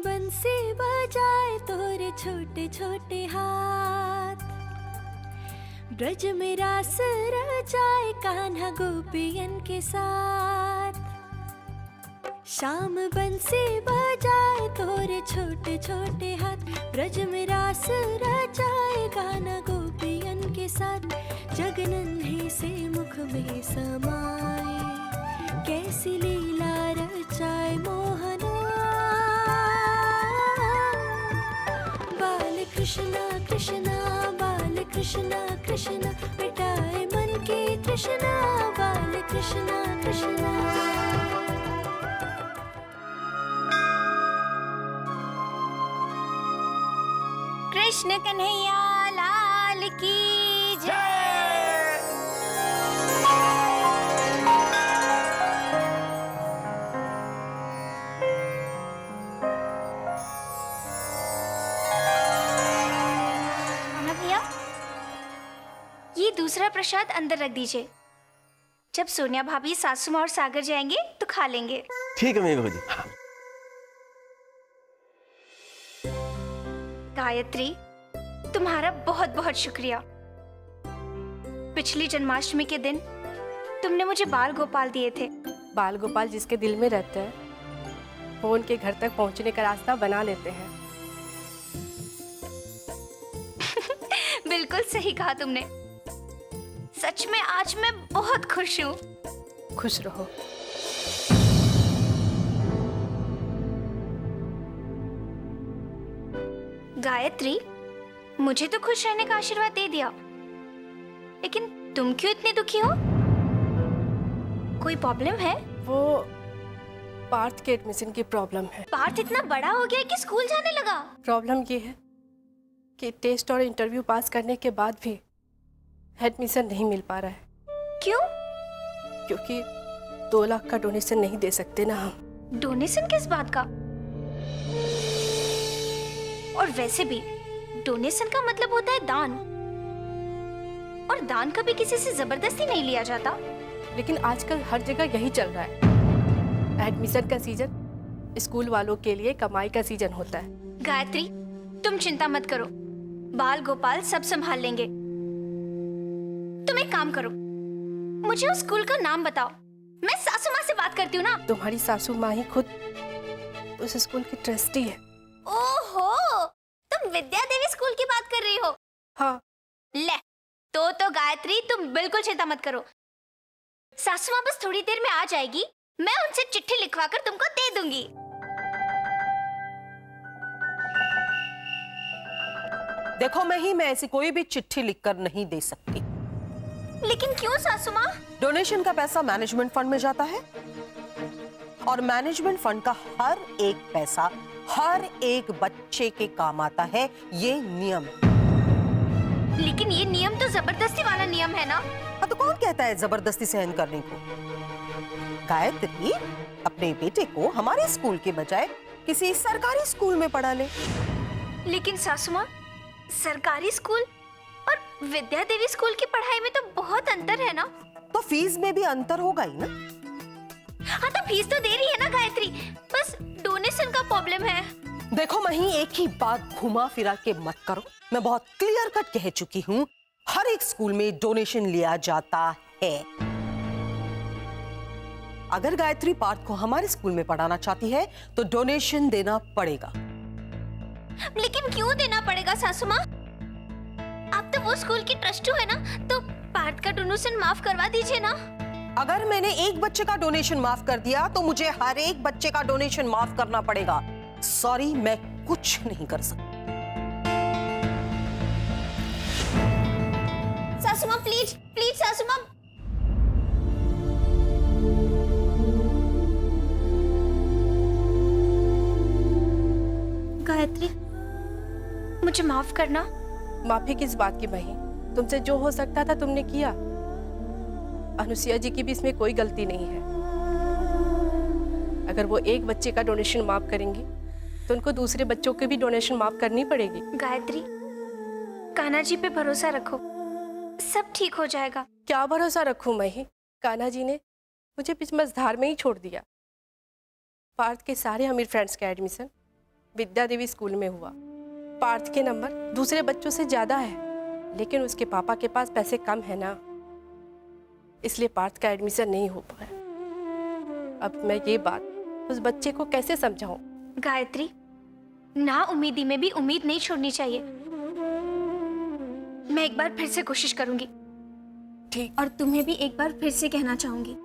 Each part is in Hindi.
बंसी बजाए तोरे छोटे छोटे हाथ, ब्रज में रास रचाए कान्हा गोपियन के साथ। शाम बंसी बजाए तोरे छोटे छोटे हाथ, ब्रज में रास रचाए कान्हा गोपियन के साथ। जग नन्हे से मुख में समाए, कैसी लीला रचाए मोहना। बाल कृष्णा कृष्णा बाल कृष्णा कृष्णा, मिटाए मन की तृष्णा। बाल कृष्णा कृष्णा। कृष्ण कन्हैया लाल की जय। भैया, ये दूसरा प्रसाद अंदर रख दीजिए। जब सोनिया भाभी, सासू माँ और सागर जाएंगे तो खा लेंगे। ठीक है मेरी भौजी। गायत्री, तुम्हारा बहुत बहुत शुक्रिया। पिछली जन्माष्टमी के दिन तुमने मुझे बाल गोपाल दिए थे। बाल गोपाल जिसके दिल में रहते हैं वो उनके घर तक पहुंचने का रास्ता बना लेते हैं। बिल्कुल सही कहा तुमने। सच में आज मैं बहुत खुश हूँ। खुश रहो। गायत्री, मुझे तो खुश रहने का आशीर्वाद दे दिया, लेकिन तुम क्यों इतनी दुखी हो? कोई प्रॉब्लम है? वो पार्थ के एडमिशन की प्रॉब्लम है। पार्थ इतना बड़ा हो गया कि स्कूल जाने लगा। प्रॉब्लम ये है कि टेस्ट और इंटरव्यू पास करने के बाद भी एडमिशन नहीं मिल पा रहा है। क्यों? क्योंकि 2 लाख का डोनेशन नहीं दे सकते ना हम। डोनेशन किस बात का? और वैसे भी डोनेशन का मतलब होता है दान, और दान कभी किसी से जबरदस्ती नहीं लिया जाता। लेकिन आजकल हर जगह यही चल रहा है। एडमिशन का सीजन स्कूल वालों के लिए कमाई का सीजन होता है। गायत्री, तुम चिंता मत करो, बाल गोपाल सब संभाल लेंगे। तुम एक काम करो, मुझे उस स्कूल का नाम बताओ, मैं सासू माँ से बात करती हूँ ना। तुम्हारी सासू माँ ही खुद उस स्कूल की ट्रस्टी है। ओहो, तुम विद्या देवी स्कूल की बात कर रही हो? हाँ। ले, तो गायत्री तुम बिल्कुल चिंता मत करो। सासू माँ बस थोड़ी देर में आ जाएगी, मैं उनसे चिट्ठी लिखवा कर तुमको दे दूंगी। देखो मैं ऐसी कोई भी चिट्ठी लिखकर नहीं दे सकती। लेकिन क्यों सासू माँ? डोनेशन का पैसा मैनेजमेंट फंड में जाता है, और मैनेजमेंट फंड का हर एक पैसा हर एक बच्चे के काम आता है, ये नियम है। लेकिन ये नियम तो जबरदस्ती वाला नियम है ना? तो कौन कहता है जबरदस्ती सहन करने को? गायत्री अपने बेटे को हमारे स्कूल के बजाय किसी सरकारी स्कूल में पढ़ा ले। लेकिन सासू माँ, सरकारी स्कूल और विद्या देवी स्कूल की पढ़ाई में तो बहुत अंतर है ना? तो फीस में भी अंतर होगा ही ना। हाँ, तो फीस तो दे रही है ना गायत्री, बस डोनेशन का प्रॉब्लम है। देखो मही, एक ही बात घुमा फिरा के मत करो। मैं बहुत क्लियर कट कह चुकी हूँ, हर एक स्कूल में डोनेशन लिया जाता है। अगर गायत्री पार्थ को हमारे स्कूल में पढ़ाना चाहती है तो डोनेशन देना पड़ेगा। लेकिन क्यों देना पड़ेगा सासू माँ? आप तो वो स्कूल की ट्रस्टी है ना, तो पार्थ का डोनेशन माफ करवा दीजिए ना। अगर मैंने एक बच्चे का डोनेशन माफ कर दिया तो मुझे हर एक बच्चे का डोनेशन माफ करना पड़ेगा। सॉरी, मैं कुछ नहीं कर सकती। सासू माँ प्लीज प्लीज, सासू माँ। गायत्री, मुझे माफ करना। माफी किस बात की बही? तुमसे जो हो सकता था तुमने किया। अनुसुईया जी की भी इसमें कोई गलती नहीं है। अगर वो एक बच्चे का डोनेशन माफ करेंगी तो उनको दूसरे बच्चों के भी डोनेशन माफ करनी पड़ेगी। गायत्री, कान्हा जी पे भरोसा रखो, सब ठीक हो जाएगा। क्या भरोसा रखूं मैं? कान्हा जी ने मुझे बीच मझधार में ही छोड़ दिया। पार्थ के सारे अमीर फ्रेंड्स का एडमिशन विद्या देवी स्कूल में हुआ। पार्थ के नंबर दूसरे बच्चों से ज्यादा है, लेकिन उसके पापा के पास पैसे कम है ना, इसलिए पार्थ का एडमिशन नहीं हो पाया। अब मैं ये बात उस बच्चे को कैसे समझाऊं? गायत्री, ना उम्मीदी में भी उम्मीद नहीं छोड़नी चाहिए। मैं एक बार फिर से कोशिश करूंगी। ठीक। और तुम्हें भी एक बार फिर से कहना चाहूंगी,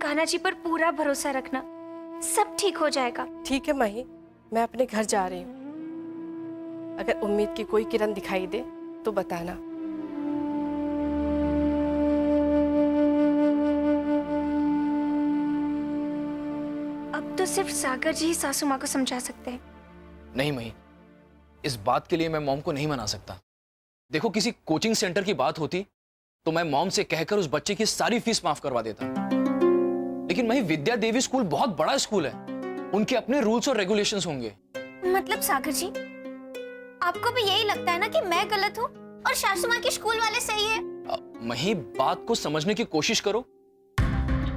कान्हा जी पर पूरा भरोसा रखना, सब ठीक हो जाएगा। ठीक है माही, मैं अपने घर जा रही हूँ। अगर उम्मीद की कोई किरण दिखाई दे तो बताना। अब तो सिर्फ सागर जी ही सासू माँ को समझा सकते हैं। नहीं मही, इस बात के लिए मैं मॉम को नहीं मना सकता। देखो, किसी कोचिंग सेंटर की बात होती तो मैं मॉम से कहकर उस बच्चे की सारी फीस माफ करवा देता, लेकिन मही, विद्या देवी स्कूल बहुत बड़ा स्कूल है, उनके अपने रूल्स और रेगुलेशंस होंगे। मतलब सागर जी, आपको भी यही लगता है ना कि मैं गलत हूँ और सासू माँ के स्कूल वाले सही है? मही, बात को समझने की कोशिश करो।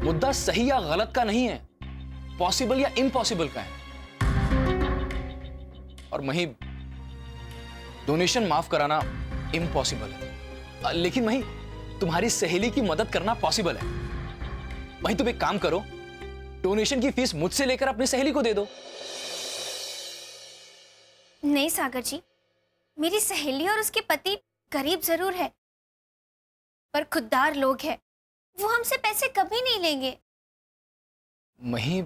मुद्दा सही या गलत का नहीं है, पॉसिबल या इम्पॉसिबल का है। और मही, डोनेशन माफ कराना इम्पॉसिबल है, लेकिन मही, तुम्हारी सहेली की मदद करना पॉसिबल है। मही, तुम एक काम करो, डोनेशन की फीस मुझसे लेकर अपनी सहेली को दे दो। नहीं सागर जी, मेरी सहेली और उसके पति गरीब जरूर है, पर खुददार लोग हैं, वो हमसे पैसे कभी नहीं लेंगे। मही,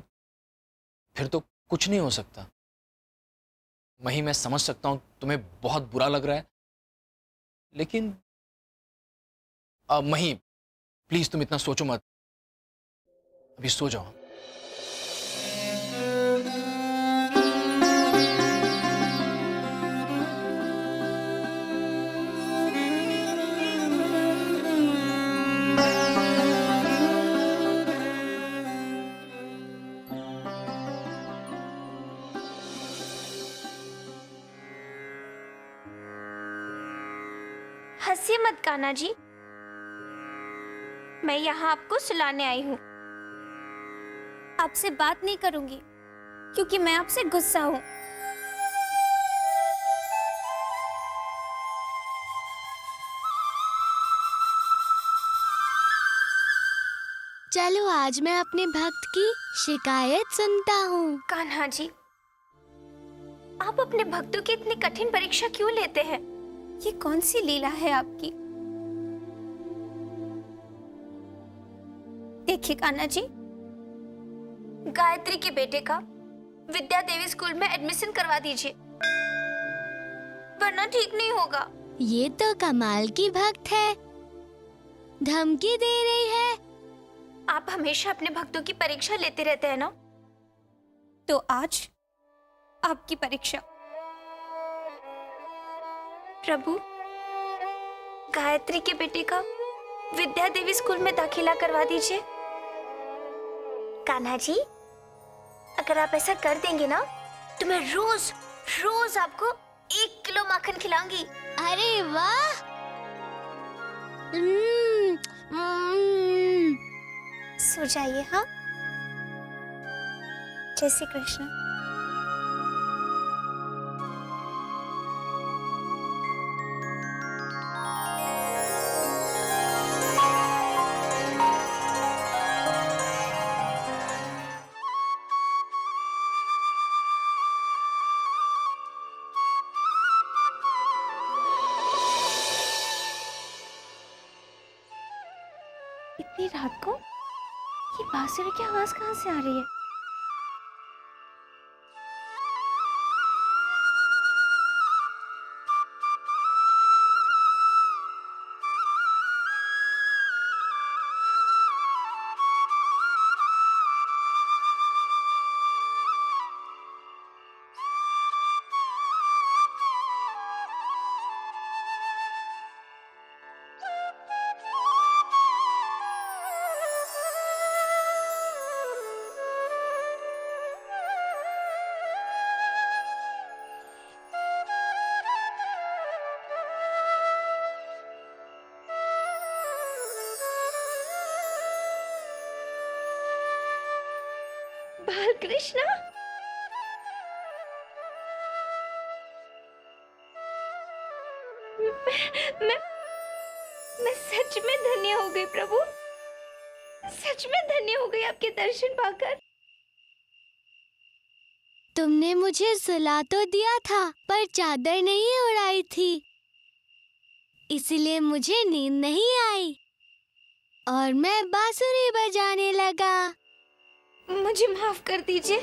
फिर तो कुछ नहीं हो सकता। मही, मैं समझ सकता हूं तुम्हें बहुत बुरा लग रहा है, लेकिन मही, प्लीज तुम इतना सोचो मत, अभी सो जाओ। हंसिए मत कान्हा जी, मैं यहाँ आपको सुलाने आई हूँ। आपसे बात नहीं करूंगी क्योंकि मैं आपसे गुस्सा हूँ। चलो आज मैं अपने भक्त की शिकायत सुनता हूँ। कान्हा जी, आप अपने भक्तों की इतनी कठिन परीक्षा क्यों लेते हैं? ये कौन सी लीला है आपकी? देखिए कान्हा जी, गायत्री के बेटे का विद्या देवी स्कूल में एडमिशन करवा दीजिए, वरना ठीक नहीं होगा। ये तो कमाल की भक्त है, धमकी दे रही है। आप हमेशा अपने भक्तों की परीक्षा लेते रहते हैं ना, तो आज आपकी परीक्षा। प्रभु, गायत्री के बेटे का विद्या देवी स्कूल में दाखिला करवा दीजिए। कान्हा जी, अगर आप ऐसा कर देंगे ना तो मैं रोज रोज आपको 1 किलो माखन खिलाऊंगी। अरे वाह! सो जाइए। हाँ, जय श्री कृष्ण। इतनी रात को ये बांसुरी की आवाज कहाँ से आ रही है? बालकृष्ण, मैं सच में धन्य हो गई प्रभु, सच में धन्य हो गई आपके दर्शन पाकर। तुमने मुझे सुला तो दिया था पर चादर नहीं उड़ाई थी, इसलिए मुझे नींद नहीं आई और मैं बांसुरी बजाने लगा। मुझे माफ कर दीजिए।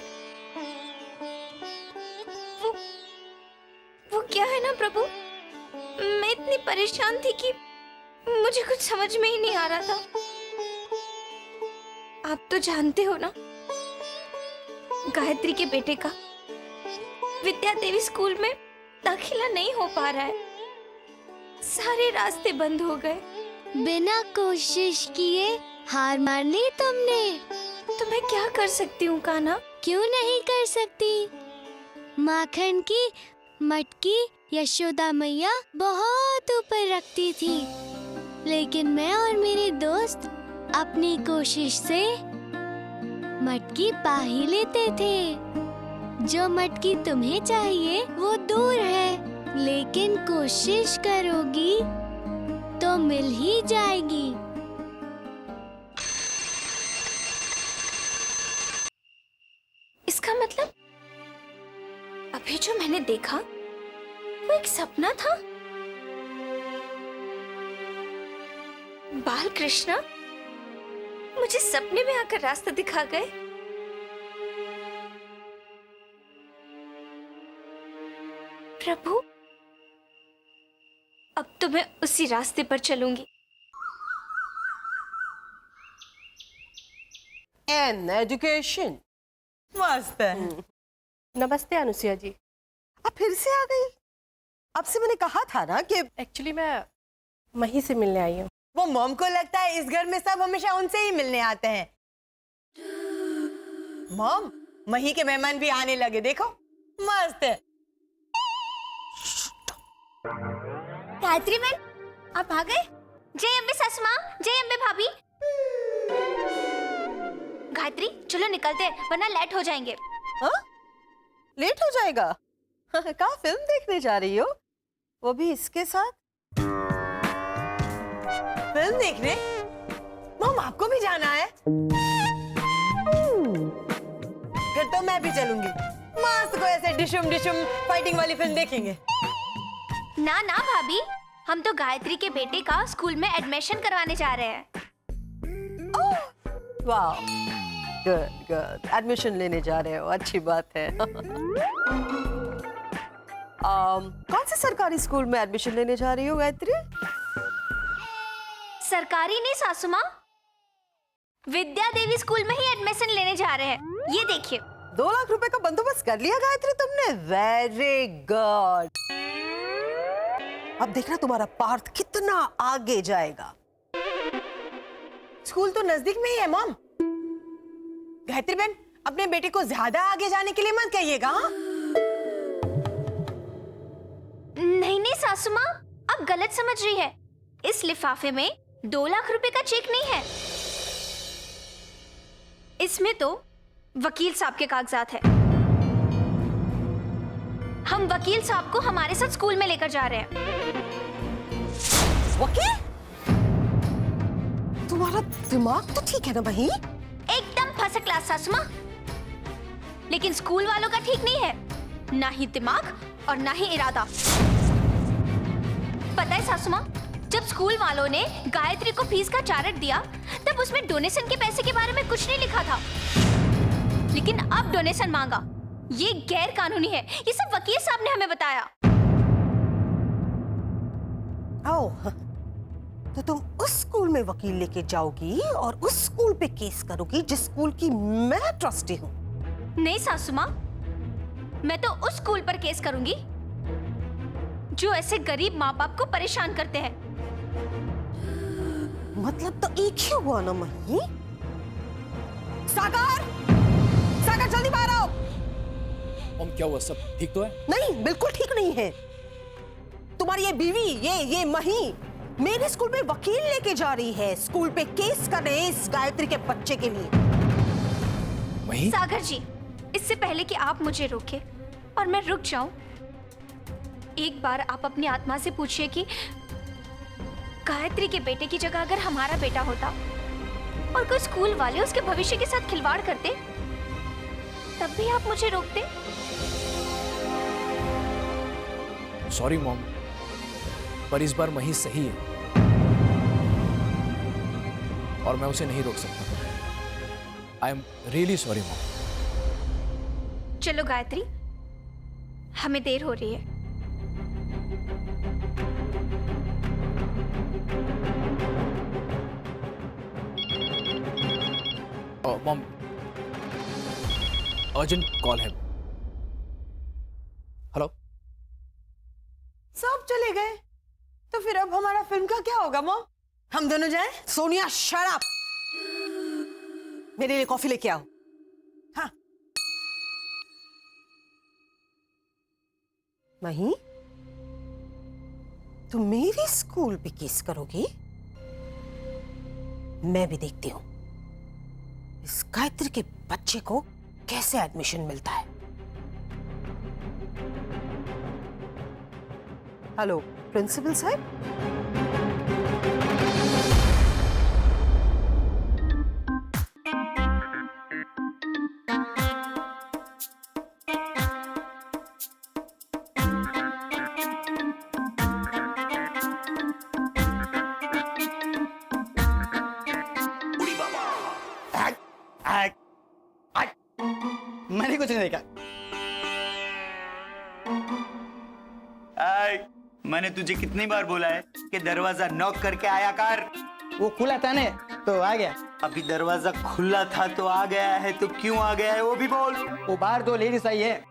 वो क्या है ना प्रभु, मैं इतनी परेशान थी कि मुझे कुछ समझ में ही नहीं आ रहा था। आप तो जानते हो ना, गायत्री के बेटे का विद्या देवी स्कूल में दाखिला नहीं हो पा रहा है, सारे रास्ते बंद हो गए। बिना कोशिश किए हार मान ली तुमने। तो मैं क्या कर सकती हूँ कान्हा? क्यों नहीं कर सकती? माखन की मटकी यशोदा मैया बहुत ऊपर रखती थी, लेकिन मैं और मेरे दोस्त अपनी कोशिश से मटकी पा ही लेते थे। जो मटकी तुम्हें चाहिए वो दूर है, लेकिन कोशिश करोगी तो मिल ही जाएगी। इसका मतलब अभी जो मैंने देखा वो एक सपना था। बाल कृष्णा मुझे सपने में आकर रास्ता दिखा गए। प्रभु, अब तो मैं उसी रास्ते पर चलूंगी। एन एजुकेशन मस्त है। नमस्ते अनुसुईया जी। अब फिर से आ गई? अब से मैंने कहा था ना कि एक्चुअली मैं मही से मिलने आई हूँ। वो मॉम को लगता है इस घर में सब हमेशा उनसे ही मिलने आते हैं। मॉम, मही के मेहमान भी आने लगे, देखो मस्त है। गायत्री मैम, आप आ गए? जय अम्बे सासू माँ, जय अम्बे भाभी। गायत्री चलो निकलते हैं वरना लेट हो जाएंगे। हाँ? लेट हो जाएगा? कहाँ फिल्म देखने जा रही हो? वो भी इसके साथ? फिल्म देखने? मॉम आपको भी जाना है? फिर तो मैं भी चलूंगी। मस्त कोई ऐसे डिशुम डिशुम फाइटिंग वाली फिल्म देखेंगे। ना ना भाभी, हम तो गायत्री के बेटे का स्कूल में एडमिशन करवाने जा रहे हैं। वाह, गुड गुड। एडमिशन लेने जा रहे हो, अच्छी बात है। कौन से सरकारी स्कूल में एडमिशन लेने जा रही हो गायत्री? सरकारी नहीं सासू माँ, विद्या देवी स्कूल में ही एडमिशन लेने जा रहे हैं। ये देखिए। 2 लाख रुपए का बंदोबस्त कर लिया गायत्री तुमने? Very good. अब देखना तुम्हारा पार्थ कितना आगे जाएगा। स्कूल तो नजदीक में ही है मॉम। गायत्री बहन, अपने बेटे को ज्यादा आगे जाने के लिए मत कहिएगा। हाँ? नहीं नहीं सासू माँ, आप गलत समझ रही है। इस लिफाफे में 2 लाख रुपए का चेक नहीं है, इसमें तो वकील साहब के कागजात है। हम वकील साहब को हमारे साथ स्कूल में लेकर जा रहे हैं। वकील? तुम्हारा दिमाग तो ठीक है ना बहन? एकदम फर्स्ट क्लास सासू माँ, लेकिन स्कूल वालों का ठीक नहीं है, ना ही दिमाग और ना ही इरादा। पता है सासू माँ, जब स्कूल वालों ने गायत्री को फीस का चार्ट दिया तब उसमें डोनेशन के पैसे के बारे में कुछ नहीं लिखा था, लेकिन अब डोनेशन मांगा। ये गैर कानूनी है, ये सब वकील साहब ने हमें बताया। आओ, तो तुम उस स्कूल में वकील लेके जाओगी और उस स्कूल पे केस करोगी जिस स्कूल की मैं ट्रस्टी हूँ। नहीं सासू माँ, मैं तो उस स्कूल पर केस करूंगी जो ऐसे गरीब माँ बाप को परेशान करते हैं। मतलब तो एक ही हुआ ना मही? सागर, सागर जल्दी बाहर आओ। क्या हुआ? सब ठीक तो है? नहीं, बिल्कुल ठीक नहीं है। तुम्हारी ये बीवी, ये मही मेरे स्कूल में वकील लेके जा रही है, स्कूल पे केस करने इस गायत्री के बच्चे के लिए। मही? सागर जी, इससे पहले कि आप मुझे रोके और मैं रुक जाऊं, एक बार आप अपनी आत्मा से पूछिए कि गायत्री के बेटे की जगह अगर हमारा बेटा होता और कोई स्कूल वाले उसके भविष्य के साथ खिलवाड़ करते, तब भी आप मुझे रोकते? सॉरी मॉम, पर इस बार मही सही है और मैं उसे नहीं रोक सकता। I am really sorry mom. चलो गायत्री, हमें देर हो रही है। मॉम, अर्जेंट कॉल है। हेलो। सब चले गए तो फिर अब हमारा फिल्म का क्या होगा मॉम? हम दोनों जाएं? Sonia shut up. मेरे लिए कॉफी लेके आओ। हाँ। मही, तुम मेरे स्कूल पे केस करोगी? मैं भी देखती हूं इस गायत्री के बच्चे को कैसे एडमिशन मिलता है। हेलो प्रिंसिपल साहब। मैंने कुछ नहीं देखा। मैंने तुझे कितनी बार बोला है कि दरवाजा नॉक करके आया कर। वो खुला था ने तो आ गया। अभी दरवाजा खुला था तो आ गया है, तो क्यों आ गया है वो भी बोल। वो बाहर 2 लेडीज आई है,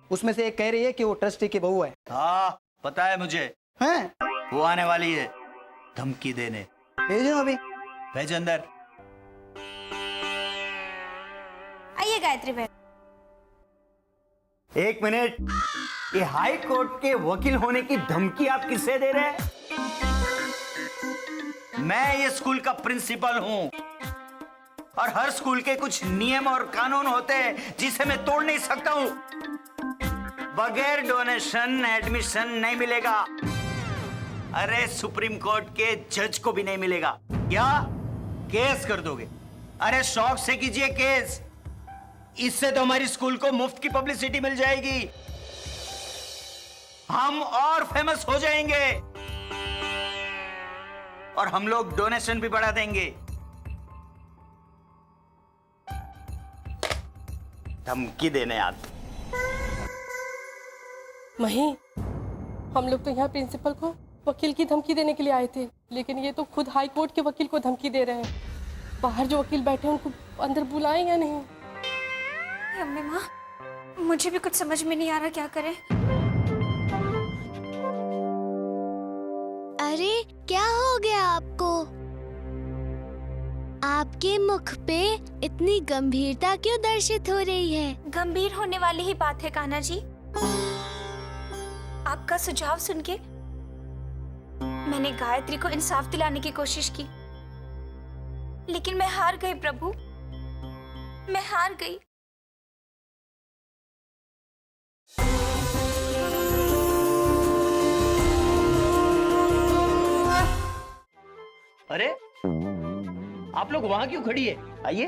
उसमें से एक कह रही है कि वो ट्रस्टी की बहू है। हाँ पता है मुझे, हैं? वो आने वाली है धमकी देने। भेजो अभी। भेज अंदर। आइए गायत्री बहन। 1 मिनट, ये हाई कोर्ट के वकील होने की धमकी आप किसे दे रहे हैं? मैं ये स्कूल का प्रिंसिपल हूं और हर स्कूल के कुछ नियम और कानून होते हैं जिसे मैं तोड़ नहीं सकता हूं। बगैर डोनेशन एडमिशन नहीं मिलेगा। अरे सुप्रीम कोर्ट के जज को भी नहीं मिलेगा। क्या केस कर दोगे? अरे शौक से कीजिए केस, इससे तो हमारी स्कूल को मुफ्त की पब्लिसिटी मिल जाएगी, हम और फेमस हो जाएंगे और हम लोग डोनेशन भी बढ़ा देंगे। धमकी देने आते। मही, हम लोग तो यहाँ प्रिंसिपल को वकील की धमकी देने के लिए आए थे, लेकिन ये तो खुद हाई कोर्ट के वकील को धमकी दे रहे हैं। बाहर जो वकील बैठे हैं उनको अंदर बुलाएं या नहीं? अम्मी माँ, मुझे भी कुछ समझ में नहीं आ रहा क्या करें। अरे क्या हो गया आपको? आपके मुख पे इतनी गंभीरता क्यों दर्शित हो रही है? गंभीर होने वाली ही बात है कान्हा जी। आपका सुझाव सुन के मैंने गायत्री को इंसाफ दिलाने की कोशिश की, लेकिन मैं हार गई प्रभु, मैं हार गई। अरे आप लोग वहां क्यों खड़ी है? आइए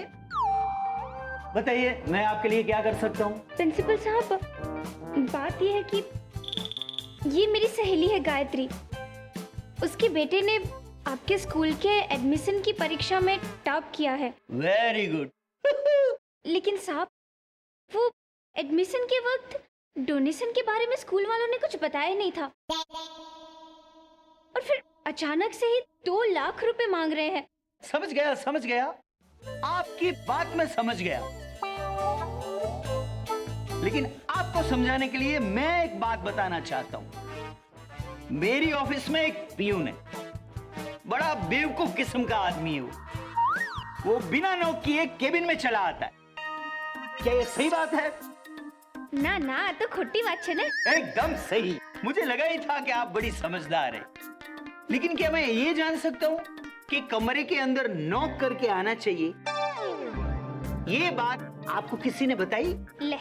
बताइए, मैं आपके लिए क्या कर सकता हूँ? प्रिंसिपल साहब, बात यह है कि ये मेरी सहेली है गायत्री। उसके बेटे ने आपके स्कूल के एडमिशन की परीक्षा में टॉप किया है। Very good. लेकिन साहब, वो एडमिशन के वक्त डोनेशन के बारे में स्कूल वालों ने कुछ बताया नहीं था और फिर अचानक से ही 2 लाख रुपए मांग रहे हैं। समझ गया समझ गया, आपकी बात में समझ गया। लेकिन आपको समझाने के लिए मैं एक बात बताना चाहता हूं। मेरी ऑफिस में एक पियून है, बड़ा बेवकूफ किस्म का आदमी है वो बिना नौक किए केबिन में चला आता है। क्या ये सही बात है? ना ना, तो खोटी बात है ना। एकदम सही। मुझे लगा ही था कि आप बड़ी समझदार है। लेकिन क्या मैं ये जान सकता हूं कि कमरे के अंदर नॉक करके आना चाहिए? ये बात आपको किसी ने बताई? ले,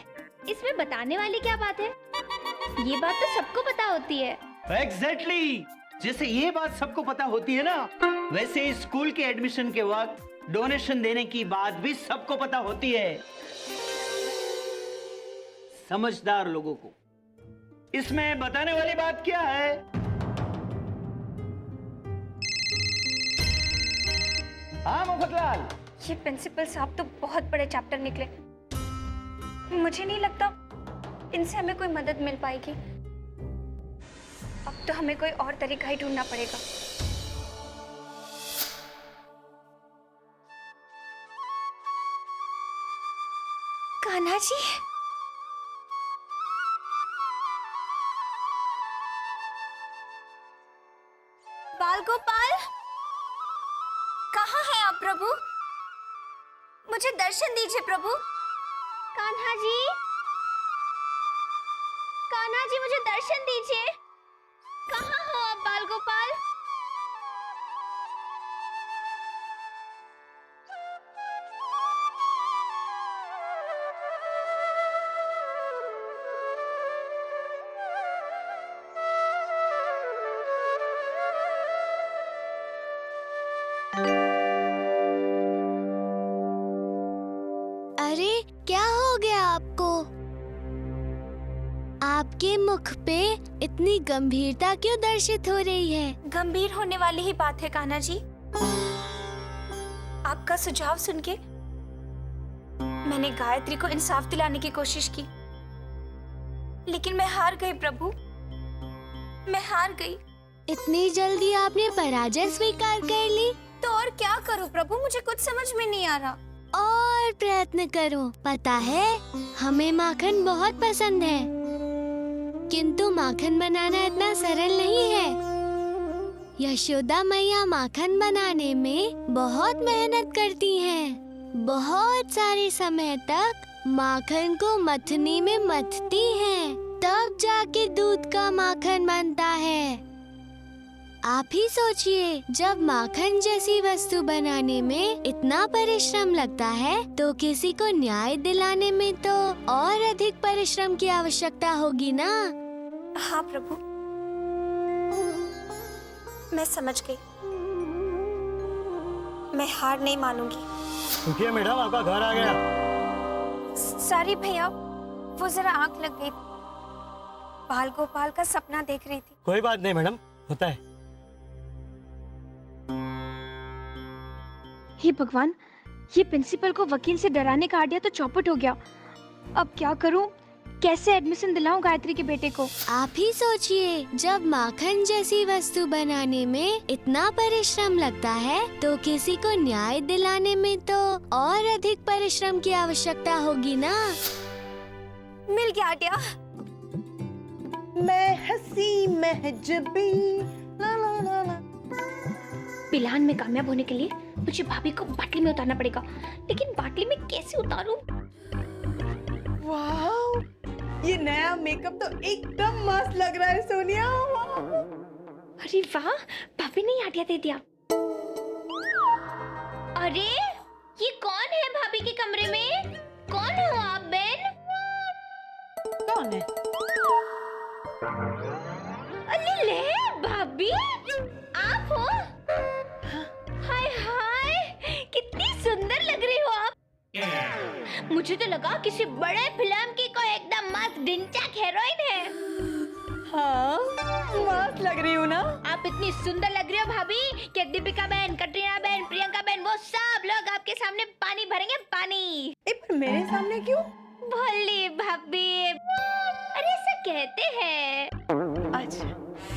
इसमें बताने वाली क्या बात है? ये बात तो सबको पता होती है। एग्जैक्टली, जैसे ये बात सबको पता होती है ना, वैसे स्कूल के एडमिशन के वक्त डोनेशन देने की बात भी सबको पता होती है। समझदार लोगों को। इसमें बताने वाली बात क्या है? हाँ मुफतलाल, ये प्रिंसिपल साहब तो बहुत बड़े चैप्टर निकले। मुझे नहीं लगता इनसे हमें कोई मदद मिल पाएगी। अब तो हमें कोई और तरीका ही ढूंढना पड़ेगा। कान्हा जी, बाल गोपाल, कहाँ हैं आप प्रभु? मुझे दर्शन दीजिए प्रभु। कान्हा जी, कान्हा जी मुझे दर्शन दीजिए। कहाँ हो आप बाल गोपाल? अरे क्या हो गया आपको? आपके मुख पे इतनी गंभीरता क्यों दर्शित हो रही है? गंभीर होने वाली ही बात है कान्हा जी। आपका सुझाव सुन के मैंने गायत्री को इंसाफ दिलाने की कोशिश की, लेकिन मैं हार गई प्रभु, मैं हार गई। इतनी जल्दी आपने पराजय स्वीकार कर ली? तो और क्या करूं प्रभु, मुझे कुछ समझ में नहीं आ रहा। और प्रयत्न करो। पता है हमें माखन बहुत पसंद है, किंतु माखन बनाना इतना सरल नहीं है। यशोदा मैया माखन बनाने में बहुत मेहनत करती हैं। बहुत सारे समय तक माखन को मथनी में मथती हैं, तब जाके दूध का माखन बनता है। आप ही सोचिए, जब माखन जैसी वस्तु बनाने में इतना परिश्रम लगता है, तो किसी को न्याय दिलाने में तो और अधिक परिश्रम की आवश्यकता होगी ना? हाँ प्रभु, मैं समझ गई। मैं हार नहीं मानूंगी। रुकिए मैडम, आपका घर आ गया। सॉरी भैया, वो जरा आंख लग गई। बाल गोपाल का सपना देख रही थी। कोई बात नहीं मैडम, होता है। हे भगवान, ये प्रिंसिपल को वकील से डराने का आइडिया तो चौपट हो गया। अब क्या करूं? कैसे एडमिशन दिलाऊं गायत्री के बेटे को? आप ही सोचिए, जब माखन जैसी वस्तु बनाने में इतना परिश्रम लगता है, तो किसी को न्याय दिलाने में तो और अधिक परिश्रम की आवश्यकता होगी ना? मिल गया आइडिया। मैं हंसी महजबी ला ला ला ला। प्लान में कामयाब होने के लिए मुझे भाभी को बाटली में उतारना पड़ेगा, लेकिन बाटली में कैसे उतारूं? वाह, ये नया मेकअप तो एकदम मस्त लग रहा है सोनिया। अरे वाह, भाभी ने आइडिया दे दिया। अरे ये कौन है भाभी के कमरे में? कौन हो आप बेन? कौन है? अरे ले भाभी, आप हो? हाय हाय, कितनी सुंदर लग रही हो आप। मुझे तो लगा किसी बड़े फिल्म की कोई एकदम मस्त डिंचैक हीरोइन है। हाँ, मस्त लग रही हूँ ना? आप इतनी सुंदर लग रही हो भाभी कि दीपिका बहन, कटरीना बहन, प्रियंका बहन, वो सब लोग आपके सामने पानी भरेंगे, पानी। पर मेरे सामने क्यों? भोली भाभी, अरे ऐसा कहते हैं। अच्छा।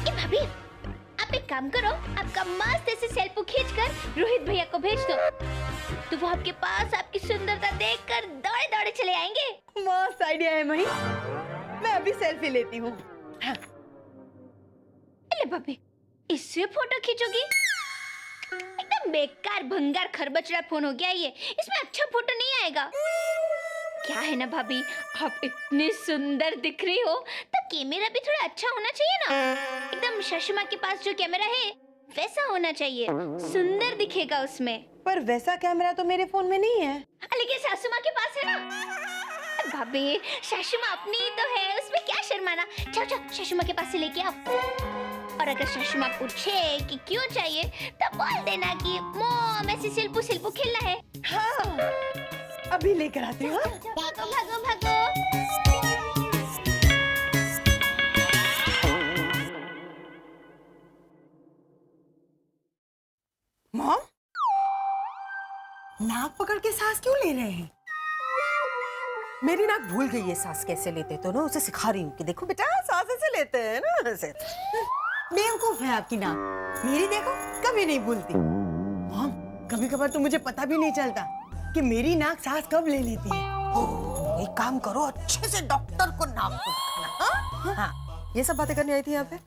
ए भाभी, आप एक काम करो, आपका मस्त ऐसे सेल्फी खींचकर रोहित भैया को भेज दो, तो वो आपके पास आपकी सुंदरता देखकर दौड़े दौड़े चले आएंगे। मस्त आइडिया है मही, मैं अभी सेल्फी लेती हूँ। हाँ। ले भाभी, इससे फोटो खींचोगी? एकदम बेकार भंगार खरबचड़ा फोन हो गया ये, इसमें अच्छा फोटो नहीं आएगा। क्या है ना भाभी, आप इतनी सुंदर दिख रही हो, तो कैमरा भी थोड़ा अच्छा होना चाहिए ना। एकदम सासू माँ के पास जो कैमरा है वैसा होना चाहिए, सुंदर दिखेगा उसमें। पर वैसा कैमरा तो मेरे फोन में नहीं है। लेकिन सासू माँ के पास है ना। भाभी, सासू माँ अपनी तो है, उसमें क्या शर्माना। जाओ जाओ, सासू माँ के पास से लेके आओ। और अगर सासू माँ पूछे कि क्यों चाहिए तब बोल देना कि मॉम ऐसे सिल्पू सिल्पू खेलना है। हाँ, अभी लेकर आती हूँ। भागो भागो भागो। मॉम, नाक पकड़ के सांस क्यों ले रहे हैं? मेरी नाक भूल गई है सांस कैसे लेते, तो ना उसे सिखा रही हूँ कि देखो बेटा सांस ऐसे लेते हैं ना, ऐसे। बेवकूफ है आपकी नाक, मेरी देखो कभी नहीं भूलती। मॉम, कभी कभार तो मुझे पता भी नहीं चलता कि मेरी नाक सांस कब ले लेती है। एक काम करो, अच्छे से डॉक्टर को नाक को दिखाना। हाँ, ये सब बातें करने आई थी यहाँ पे।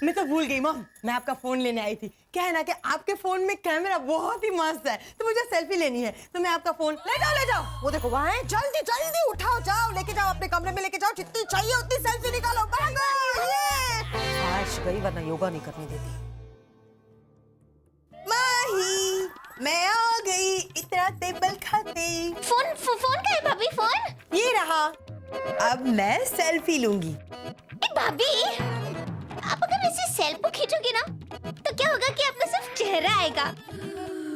मैं तो भूल गई मॉम, मैं आपका फोन लेने आई थी। क्या है ना कि आपके फोन में कैमरा बहुत ही मस्त है, तो मुझे सेल्फी लेनी है, तो मैं आपका फोन ले जाओ। वो देखो वहाँ है, जल्दी जल्दी उठाओ, जाओ लेके जाओ अपने कमरे में, लेके जाओ, जितनी चाहिए उतनी सेल्फी निकालो। भागो, ये आज गई वरना योगा नहीं करने देती। माही, मैं आ गई इतना टेबल खाते। फोन फोन का है भाभी? फोन ये रहा, अब मैं सेल्फी लूंगी। भाभी, आप अगर ऐसे सेल्फी खींचोगे ना तो क्या होगा कि आपका सिर्फ चेहरा आएगा।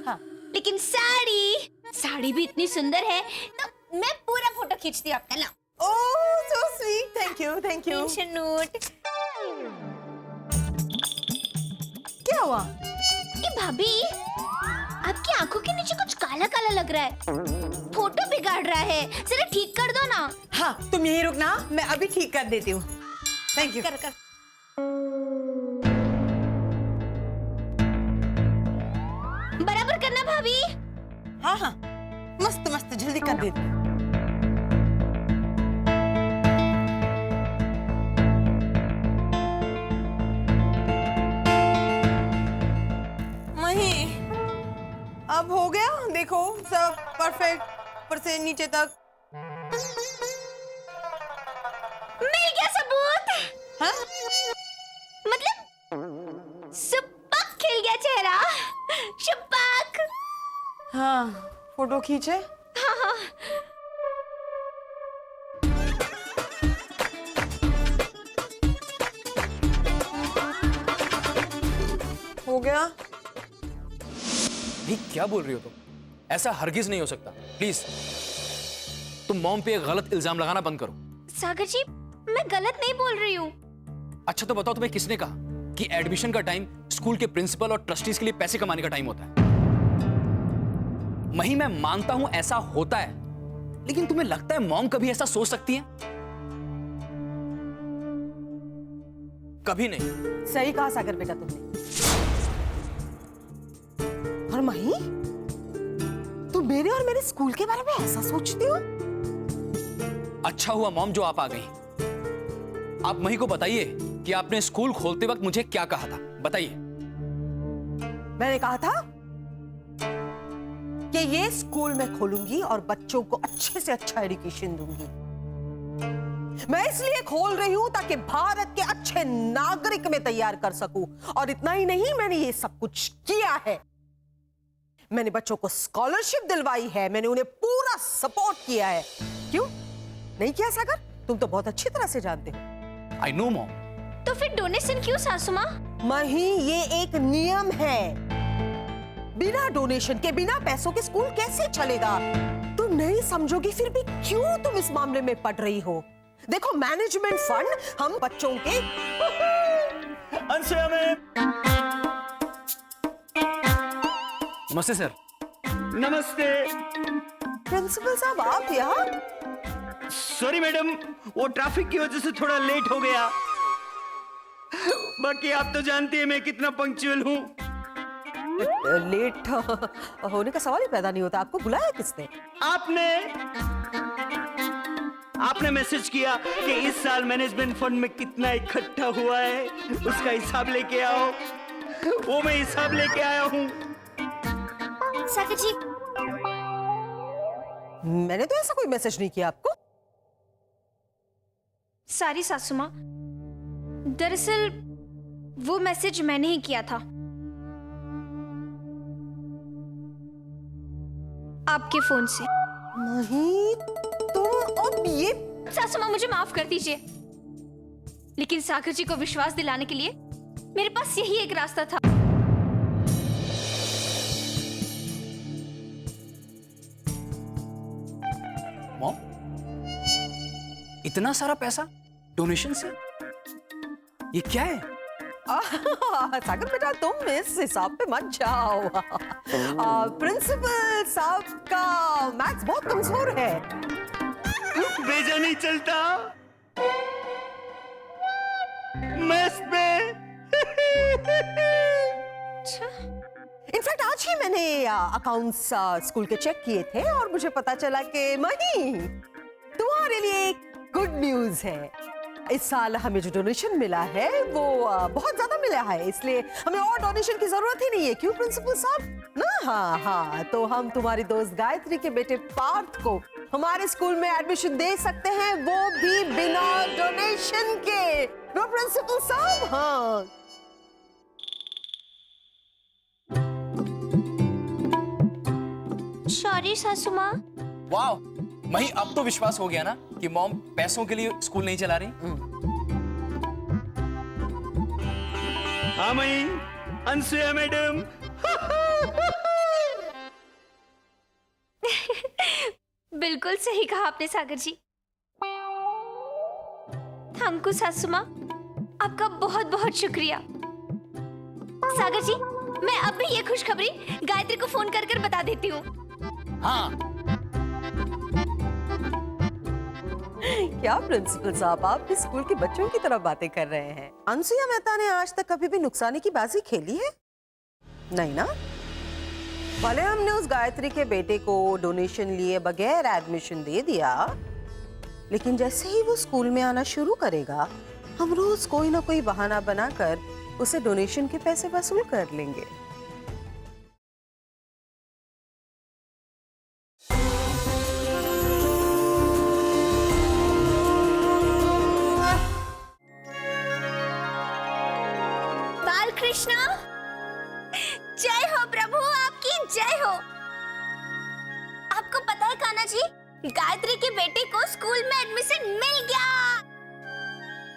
हाँ, लेकिन साड़ी भी इतनी सुंदर है तो मैं पूरा फोटो खींचती हूँ आपका ना। Oh so sweet, thank you thank you. Tension not. क्या हुआ? ए भाभी, आपकी आंखों के नीचे कुछ काला काला लग रहा है, फोटो बिगाड़ रहा है, जरा ठीक कर दो ना। हाँ, तुम यहीं रुकना, मैं अभी ठीक कर देती हूँ। Thank you. कर। बराबर करना भाभी। हाँ, मस्त मस्त, जल्दी कर देती हूँ। मही, अब हो गया, देखो सब परफेक्ट, ऊपर से नीचे तक। मिल गया सबूत। हाँ? मतलब सुपक खिल गया चेहरा, सुपक। हाँ, फोटो खींचे। हाँ। हो गया। भी क्या बोल रही हो तुम? ऐसा हरगिज नहीं हो सकता। प्लीज तुम मॉम पे गलत इल्जाम लगाना बंद करो। सागर जी, मैं गलत नहीं बोल रही हूँ। अच्छा तो बताओ, तुम्हें किसने कहा कि एडमिशन का टाइम स्कूल के प्रिंसिपल और ट्रस्टीज के लिए पैसे कमाने का टाइम होता है? मही, मैं मानता हूं ऐसा होता है, लेकिन तुम्हें लगता है मॉम कभी ऐसा सोच सकती है? कभी नहीं। सही कहा सागर बेटा तुमने। और मही, तुम मेरे और मेरे स्कूल के बारे में ऐसा सोचती हो? अच्छा हुआ मॉम जो आप आ गई। आप मही को बताइए कि आपने स्कूल खोलते वक्त मुझे क्या कहा था, बताइए। मैंने कहा था कि ये स्कूल मैं खोलूंगी और बच्चों को अच्छे से अच्छा एजुकेशन दूंगी। मैं इसलिए खोल रही हूं ताकि भारत के अच्छे नागरिक में तैयार कर सकूं। और इतना ही नहीं, मैंने ये सब कुछ किया है। मैंने बच्चों को स्कॉलरशिप दिलवाई है, मैंने उन्हें पूरा सपोर्ट किया है। क्यों नहीं किया सागर? तुम तो बहुत अच्छी तरह से जानते हो। I know mom. तो फिर डोनेशन क्यों सासू माँ? मही, ये एक नियम है। बिना डोनेशन के, बिना पैसों के स्कूल कैसे चलेगा? तुम नहीं समझोगी, फिर भी क्यों तुम इस मामले में पड़ रही हो? देखो, मैनेजमेंट फंड हम बच्चों के नमस्ते सर। नमस्ते। प्रिंसिपल साहब आप यहाँ? सॉरी मैडम, वो ट्रैफिक की वजह से थोड़ा लेट हो गया। बाकी आप तो जानती हैं मैं कितना पंक्चुअल हूँ। लेट होने का सवाल ही पैदा नहीं होता। आपको बुलाया किसने? आपने मैसेज किया कि इस साल मैनेजमेंट फंड में कितना इकट्ठा हुआ है, उसका हिसाब लेके आओ। वो मैं हिसाब लेके आया हूँ। सागर जी, मैंने तो ऐसा कोई मैसेज नहीं किया आपको। सारी सासू माँ, दरअसल वो मैसेज मैंने ही किया था, आपके फोन से। नहीं, तुम अब ये सासू माँ मुझे माफ कर दीजिए, लेकिन सागर जी को विश्वास दिलाने के लिए मेरे पास यही एक रास्ता था। मॉम, इतना सारा पैसा डोनेशन से? ये क्या है? सागर बेटा, तुम इस हिसाब पे मत जाओ। प्रिंसिपल साहब का मैथ्स बहुत कमजोर है। भेजा नहीं चलता मैथ्स में। इनफैक्ट आज ही मैंने अकाउंट्स स्कूल के चेक किए थे और मुझे पता चला कि मही, तुम्हारे लिए एक गुड न्यूज है। इस साल हमें जो डोनेशन मिला है वो बहुत ज्यादा मिला है, इसलिए हमें और डोनेशन की जरूरत ही नहीं है। क्यों प्रिंसिपल साहब ना? हाँ हाँ, तो हम तुम्हारी दोस्त गायत्री के बेटे पार्थ को हमारे स्कूल में एडमिशन दे सकते हैं, वो भी बिना डोनेशन के। नो प्रिंसिपल साहब? हाँ। सॉरी सासू माँ। वाह मही, अब तो विश्वास हो गया ना कि मॉम पैसों के लिए स्कूल नहीं चला रही। हाँ मई, अनसुया मैडम। बिल्कुल सही कहा आपने सागर जी। थैंक यू सासू माँ, आपका बहुत बहुत शुक्रिया। सागर जी, मैं अब भी ये खुशखबरी गायत्री को फोन कर कर बता देती हूँ। हाँ। क्या प्रिंसिपल साहब, आप इस स्कूल के बच्चों की तरह बातें कर रहे हैं? अनसुया मेहता ने आज तक कभी भी नुकसानी की बाजी खेली है? नहीं ना? भले हमने उस गायत्री के बेटे को डोनेशन लिए बगैर एडमिशन दे दिया, लेकिन जैसे ही वो स्कूल में आना शुरू करेगा, हम रोज कोई ना कोई बहाना बनाकर उसे डोनेशन के पैसे वसूल कर लेंगे। कृष्णा, जय हो प्रभु, आपकी जय हो। आपको पता है कान्हा जी, गायत्री के बेटे को स्कूल में एडमिशन मिल गया।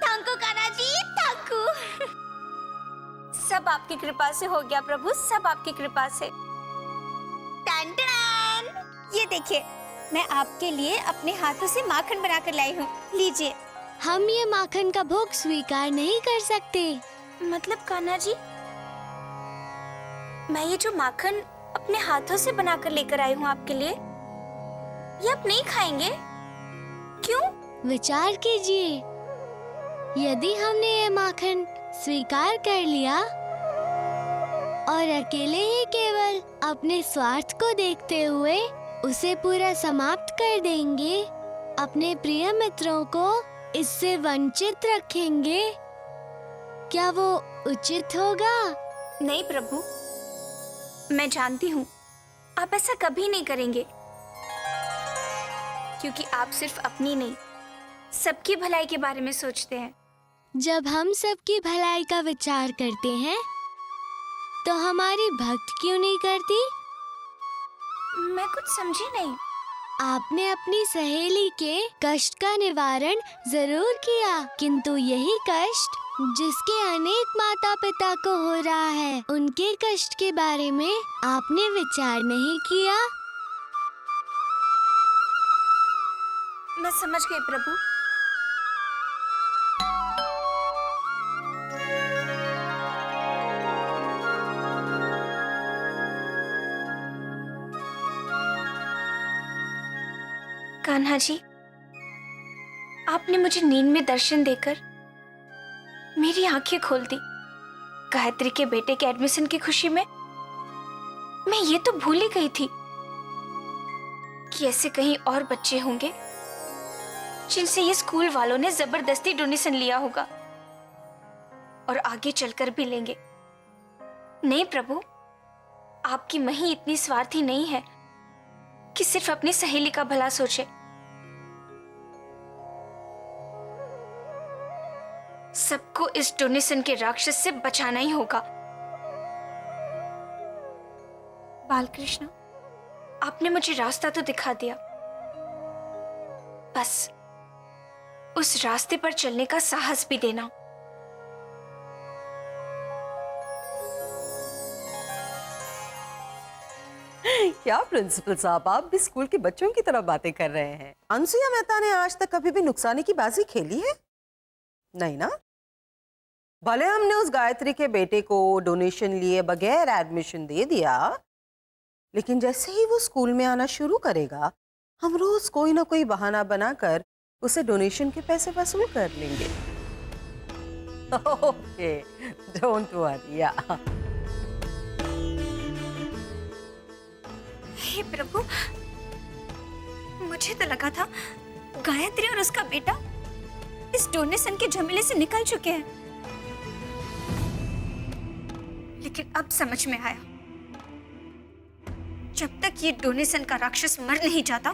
Thank you Kanha ji, thank you. सब आपकी कृपा से हो गया प्रभु, सब आपकी कृपा से। टन टन, ये देखिए, मैं आपके लिए अपने हाथों से माखन बनाकर लाई हूँ, लीजिए। हम ये माखन का भोग स्वीकार नहीं कर सकते। मतलब कान्हा जी, मैं ये जो माखन अपने हाथों से बनाकर लेकर आई हूँ आपके लिए, ये आप नहीं खाएंगे? क्यों? विचार कीजिए, यदि हमने ये माखन स्वीकार कर लिया और अकेले ही केवल अपने स्वार्थ को देखते हुए उसे पूरा समाप्त कर देंगे, अपने प्रिय मित्रों को इससे वंचित रखेंगे, क्या वो उचित होगा? नहीं प्रभु, मैं जानती हूँ आप ऐसा कभी नहीं करेंगे, क्योंकि आप सिर्फ अपनी नहीं, सबकी भलाई के बारे में सोचते हैं। जब हम सबकी भलाई का विचार करते हैं, तो हमारी भक्त क्यों नहीं करती? मैं कुछ समझी नहीं। आपने अपनी सहेली के कष्ट का निवारण जरूर किया, किंतु यही कष्ट जिसके अनेक माता पिता को हो रहा है, उनके कष्ट के बारे में आपने विचार नहीं किया। मैं समझ गई प्रभु। कान्हा जी, आपने मुझे नींद में दर्शन देकर मेरी आंखें खोल दी। गायत्री के बेटे के एडमिशन की खुशी में मैं ये तो भूल ही गई थी कि ऐसे कहीं और बच्चे होंगे जिनसे ये स्कूल वालों ने जबरदस्ती डोनेशन लिया होगा और आगे चलकर भी लेंगे। नहीं प्रभु, आपकी मही इतनी स्वार्थी नहीं है कि सिर्फ अपनी सहेली का भला सोचे। सबको इस डोनेशन के राक्षस से बचाना ही होगा। बालकृष्ण, आपने मुझे रास्ता तो दिखा दिया, बस उस रास्ते पर चलने का साहस भी देना। क्या प्रिंसिपल साहब, आप भी स्कूल के बच्चों की तरह बातें कर रहे हैं। अनसुया मेहता ने आज तक कभी भी नुकसानी की बाजी खेली है? नहीं ना। भले हमने उस गायत्री के बेटे को डोनेशन लिए बगैर एडमिशन दे दिया, लेकिन जैसे ही वो स्कूल में आना शुरू करेगा, हम रोज कोई ना कोई बहाना बनाकर उसे डोनेशन के पैसे वसूल कर लेंगे। Okay, don't worry. हे प्रभु, मुझे तो लगा था गायत्री और उसका बेटा इस डोनेशन के झमेले से निकल चुके हैं, लेकिन अब समझ में आया, जब तक ये डोनेशन का राक्षस मर नहीं जाता,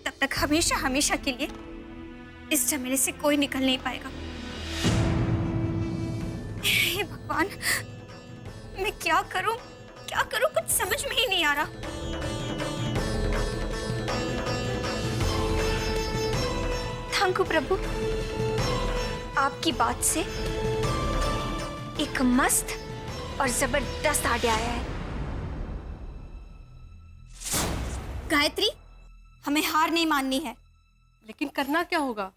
तब तक हमेशा हमेशा के लिए इस झमेले से कोई निकल नहीं पाएगा। हे भगवान, मैं क्या करूं, कुछ समझ में ही नहीं आ रहा। थैंक यू प्रभु, आपकी बात से एक मस्त और जबरदस्त आइडिया आया है। गायत्री, हमें हार नहीं माननी है। लेकिन करना क्या होगा?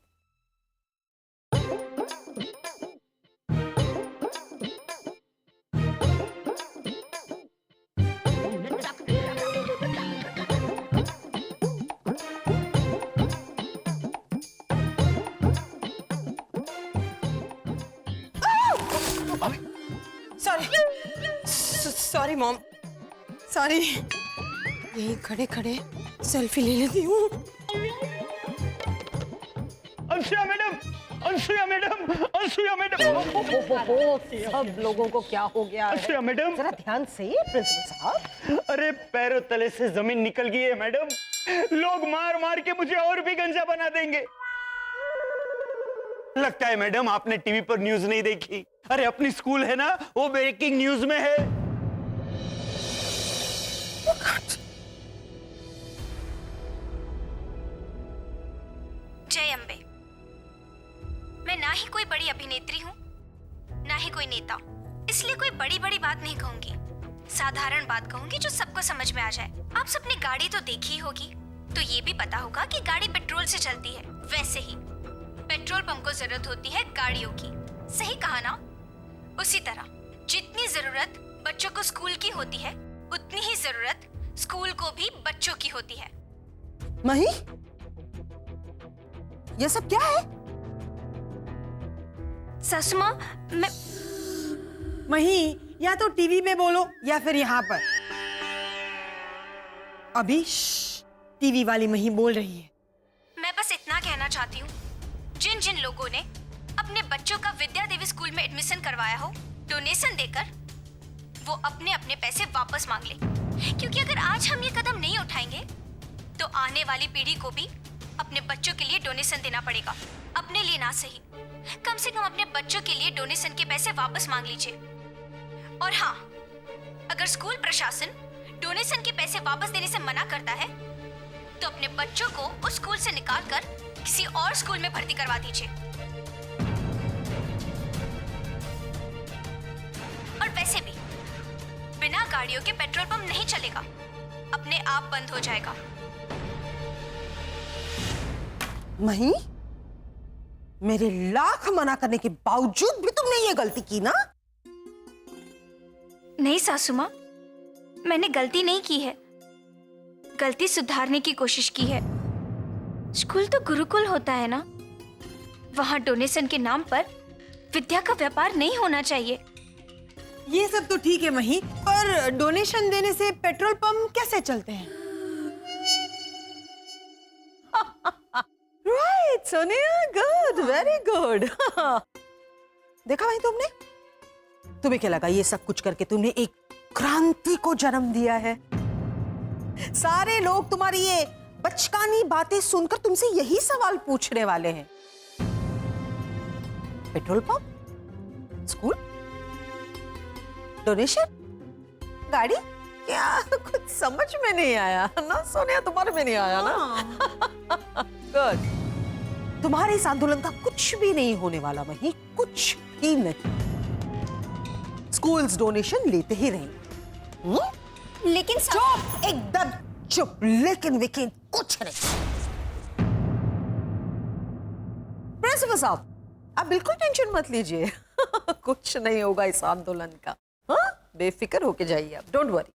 Sorry mom, sorry. यही खड़े खड़े सेल्फी ले लेती हूँ। Anasuya madam, Anasuya madam, Anasuya madam. सब लोगों को क्या हो गया है? अनसुया मैडम, जरा ध्यान से प्रिंसिपल साहब। अरे पैरों तले से जमीन निकल गई है मैडम। लोग मार मार के मुझे और भी गंजा बना देंगे। लगता है मैडम आपने टीवी पर न्यूज नहीं देखी। अरे अपनी स्कूल है ना, वो ब्रेकिंग न्यूज में है। जय अम्बे। मैं ना ही कोई बड़ी अभिनेत्री हूँ, ना ही कोई नेता, इसलिए कोई बड़ी बड़ी बात नहीं कहूंगी। साधारण बात कहूंगी जो सबको समझ में आ जाए। आप सबने गाड़ी तो देखी होगी, तो ये भी पता होगा कि गाड़ी पेट्रोल से चलती है। वैसे ही पेट्रोल पंप को जरूरत होती है गाड़ियों की। सही कहा ना? उसी तरह जितनी जरूरत बच्चों को स्कूल की होती है, उतनी ही जरूरत स्कूल को भी बच्चों की होती है। मही, ये सब क्या है? सासू माँ, मैं मही, या तो टीवी में बोलो या फिर यहाँ पर। अभी टीवी वाली मही बोल रही है। मैं बस इतना कहना चाहती हूँ, जिन जिन लोगों ने अपने बच्चों का विद्या देवी स्कूल में एडमिशन करवाया हो, डोनेशन देकर, वो अपने अपने पैसे वापस मांग ले। क्योंकि अगर आज हम ये कदम नहीं उठाएंगे, तो आने वाली पीढ़ी को भी अपने बच्चों के लिए डोनेशन देना पड़ेगा। अपने लिए ना सही, कम से कम अपने बच्चों के लिए डोनेशन के पैसे वापस मांग लीजिए। और हाँ, अगर स्कूल प्रशासन डोनेशन के पैसे वापस देने से मना करता है, तो अपने बच्चों को उस स्कूल से निकालकर किसी और स्कूल में भर्ती करवा दीजिए। और वैसे भी बिना गाड़ियों के पेट्रोल पंप नहीं चलेगा, अपने आप बंद हो जाएगा। मही, मेरे लाख मना करने के बावजूद भी तुमने ये गलती की ना? नहीं सासू माँ, मैंने गलती नहीं की है, गलती सुधारने की कोशिश की है। स्कूल तो गुरुकुल होता है ना, वहां डोनेशन के नाम पर विद्या का व्यापार नहीं होना चाहिए। ये सब तो ठीक है मही, पर डोनेशन देने से पेट्रोल पंप कैसे चलते हैं? Right Sonia, good, very good. देखा भाई तुमने? तुम्हें क्या लगा ये सब कुछ करके तुमने एक क्रांति को जन्म दिया है? सारे लोग तुम्हारी ये बचकानी बातें सुनकर तुमसे यही सवाल पूछने वाले हैं। पेट्रोल पंप, स्कूल, डोनेशन, गाड़ी, क्या कुछ समझ में नहीं आया ना सोनिया? तुम्हारे में नहीं आया ना? गुड। तुम्हारे इस आंदोलन का कुछ भी नहीं होने वाला मही, कुछ भी नहीं। स्कूल्स डोनेशन लेते ही रहेंगे। लेकिन चुप, एकदम चुप। लेकिन विकी कुछ नहीं। प्रिंसिपल साहब, आप बिल्कुल टेंशन मत लीजिए। कुछ नहीं होगा इस आंदोलन का। हाँ, बेफिक्र होके जाइए आप, डोंट वरी।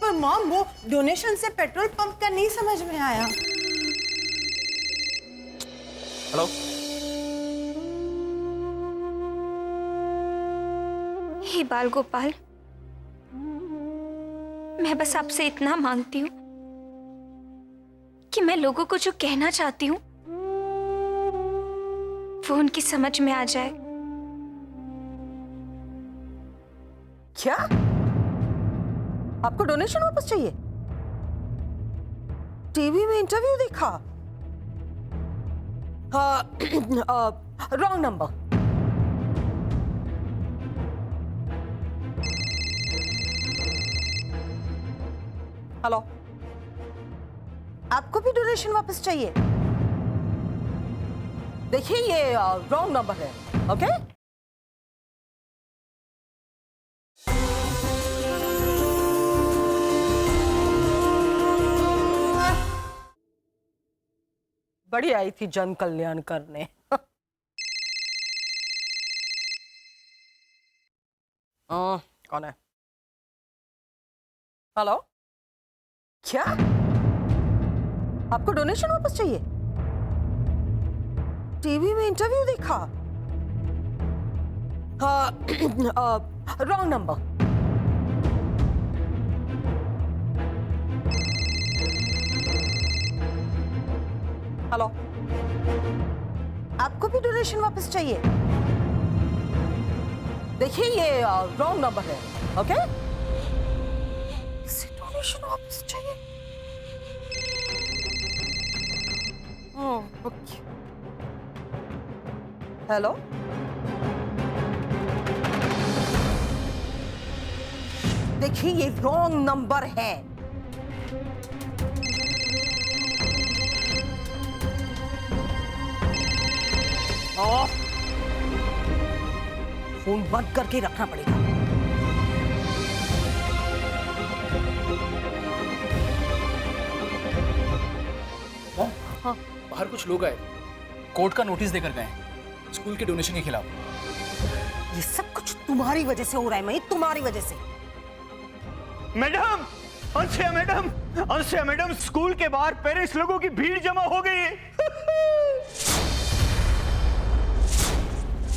पर मॉम, वो डोनेशन से पेट्रोल पंप का नहीं समझ में आया। हेलो, हे बाल गोपाल, मैं बस आपसे इतना मांगती हूँ कि मैं लोगों को जो कहना चाहती हूँ वो उनकी समझ में आ जाए। क्या आपको डोनेशन वापस चाहिए? टीवी में इंटरव्यू देखा? Wrong number. हेलो, आपको भी डोनेशन वापस चाहिए? देखिए, ये रॉन्ग नंबर है। ओके, बड़ी आई थी जन कल्याण करने। कौन है? हेलो, क्या आपको डोनेशन वापस चाहिए? टीवी में इंटरव्यू देखा? Wrong number. हेलो, आपको भी डोनेशन वापस चाहिए? देखिए, ये रॉन्ग नंबर है। ओके, इसे डोनेशन वापस चाहिए। ओके, हेलो, देखिए, ये रॉन्ग नंबर है। फोन बंद करके रखना पड़ेगा। हाँ, बाहर कुछ लोग आए, कोर्ट का नोटिस देकर गए स्कूल के डोनेशन के खिलाफ। ये सब कुछ तुम्हारी वजह से हो रहा है मई, तुम्हारी वजह से। मैडम, अंशिया मैडम, अंशिया मैडम, स्कूल के बाहर पेरेंट्स लोगों की भीड़ जमा हो गई है।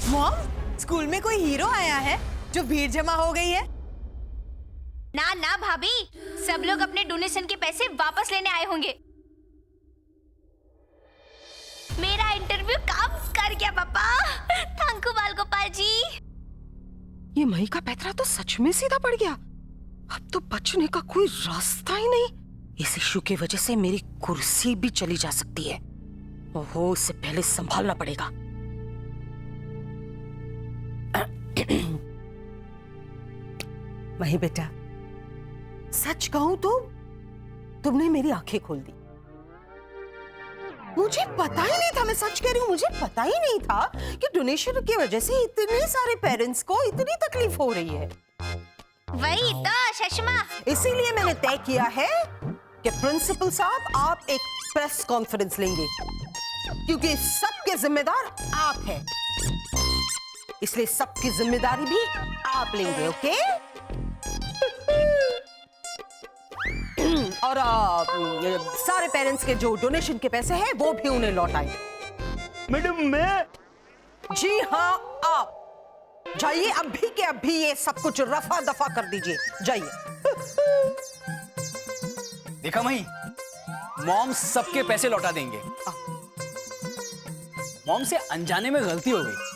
मॉम, स्कूल में कोई हीरो आया है जो भीड़ जमा हो गई है? ना ना भाभी, सब लोग अपने डोनेशन के पैसे वापस लेने आए होंगे। मेरा इंटरव्यू काम कर गया पापा। थैंक यू बाल गोपाल जी। ये मई का पैतरा तो सच में सीधा पड़ गया। अब तो बचने का कोई रास्ता ही नहीं। इस इशू की वजह से मेरी कुर्सी भी चली जा सकती है। ओहो, इससे पहले संभालना पड़ेगा। मही बेटा, सच कहूं तो तुमने मेरी आंखें खोल दी। मुझे पता ही नहीं था, मैं सच कह रही हूं, मुझे पता ही नहीं था कि डोनेशन की वजह से इतने सारे पेरेंट्स को इतनी तकलीफ हो रही है। वही तो शशमा, इसीलिए मैंने तय किया है कि प्रिंसिपल साहब, आप एक प्रेस कॉन्फ्रेंस लेंगे, क्योंकि सबके जिम्मेदार आप हैं। इसलिए सबकी जिम्मेदारी भी आप लेंगे। ओके? और सारे पेरेंट्स के जो डोनेशन के पैसे हैं वो भी उन्हें लौटाएं। मैडम, मैं? जी हाँ, आप जाइए, अभी के अभी ये सब कुछ रफा दफा कर दीजिए। जाइए। देखा मई, मॉम सबके पैसे लौटा देंगे। मॉम से अनजाने में गलती हो गई।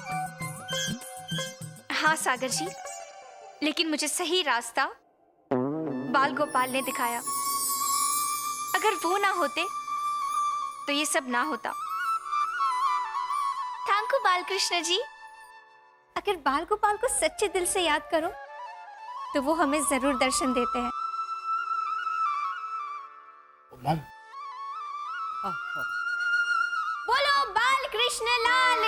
हाँ सागर जी, लेकिन मुझे सही रास्ता बाल गोपाल ने दिखाया। अगर वो ना होते तो ये सब ना होता। थैंक यू बाल कृष्ण जी। अगर बाल गोपाल को सच्चे दिल से याद करो तो वो हमें जरूर दर्शन देते हैं। मॉम, बोलो बाल कृष्ण लाल